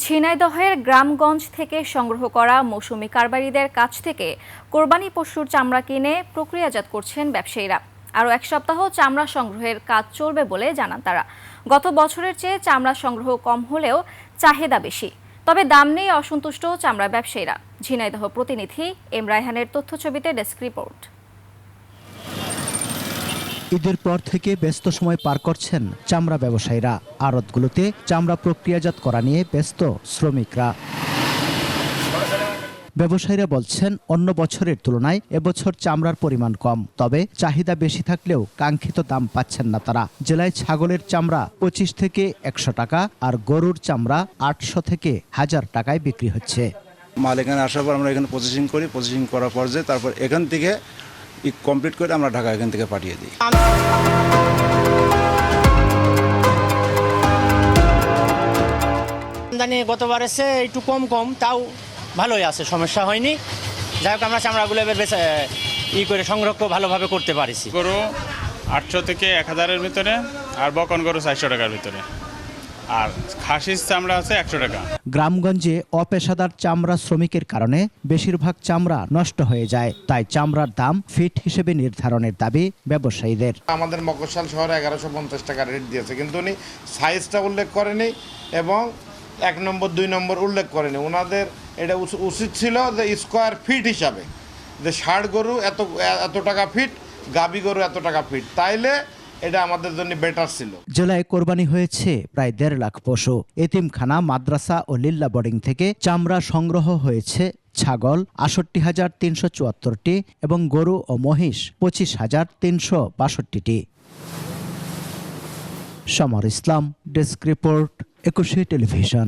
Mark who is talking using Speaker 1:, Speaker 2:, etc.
Speaker 1: ঝিনাইদহের গ্রামগঞ্জ থেকে সংগ্রহ করা মৌসুমি কারবারিদের কাছ থেকে কোরবানি পশুর চামড়া কিনে প্রক্রিয়াজাত করছেন ব্যবসায়ীরা। আরও এক সপ্তাহ চামড়া সংগ্রহের কাজ চলবে বলে জানান তারা। গত বছরের চেয়ে চামড়া সংগ্রহ কম হলেও চাহিদা বেশি, তবে দাম নেই অসন্তুষ্ট চামড়া ব্যবসায়ীরা। ঝিনাইদহ প্রতিনিধি এম রায়হানের তথ্যছবিতে ডেস্ক রিপোর্ট।
Speaker 2: ঈদের পর থেকে ব্যস্ত সময় পার করছেন চামড়া ব্যবসায়ীরা। আড়তগুলোতে চামড়া প্রক্রিয়াজাত করা নিয়ে ব্যস্ত শ্রমিকরা। ব্যবসায়ীরা বলছেন অন্য বছরের তুলনায় এবছর চামড়ার পরিমাণ কম, তবে চাহিদা বেশি থাকলেও কাঙ্ক্ষিত দাম পাচ্ছেন না তারা। জেলায় ছাগলের চামড়া 25 থেকে 100 টাকা আর গরুর চামড়া 800 থেকে 1000 টাকায় বিক্রি হচ্ছে।
Speaker 3: মাল এখানে আসার পর আমরা এখানে প্রসেসিং করার পর যে তারপর এখান থেকে কমপ্লিট করে আমরা ঢাকা এখান থেকে পাঠিয়ে দিই।
Speaker 4: আমদানি গতবার এসে একটু কম তাও ভালোই আছে, সমস্যা হয়নি। যাই হোক আমরা চামড়াগুলো এবার বেশ করে সংগ্রহ ভালোভাবে করতে পারিছি।
Speaker 5: গরু 800 থেকে 1000-এর ভিতরে আর বকন গরু 400 টাকার ভিতরে, আর খাসির চামড়া আছে 100 টাকা।
Speaker 2: গ্রামগঞ্জে অপেশাদার চামড়া শ্রমিকের কারণে বেশিরভাগ চামড়া নষ্ট হয়ে যায়, তাই চামড়ার দাম ফিট হিসেবে নির্ধারণের দাবি ব্যবসায়ীদের।
Speaker 6: আমাদের মফস্বল শহরে 1150 টাকা রেট দিয়েছে, কিন্তু উনি সাইজটা উল্লেখ করেনি এবং 1 নম্বর 2 নম্বর উল্লেখ করেনি। ওনাদের এটা উচিত ছিল যে স্কোয়ার ফিট হিসাবে, যে ষাঁড় গরু এত টাকা ফিট, গাবি গরু এত টাকা ফিট, তাইলে এটা আমাদের জন্য বেটার ছিল।
Speaker 2: জেলায় কোরবানি হয়েছে প্রায় 1.5 লাখ পশু। এতিমখানা, মাদ্রাসা ও লিল্লা বোর্ডিং থেকে চামড়া সংগ্রহ হয়েছে ছাগল 68,374টি এবং গরু ও মহিষ 25,362টি। সমর ইসলাম, ডেস্ক রিপোর্ট, 21 টেলিভিশন।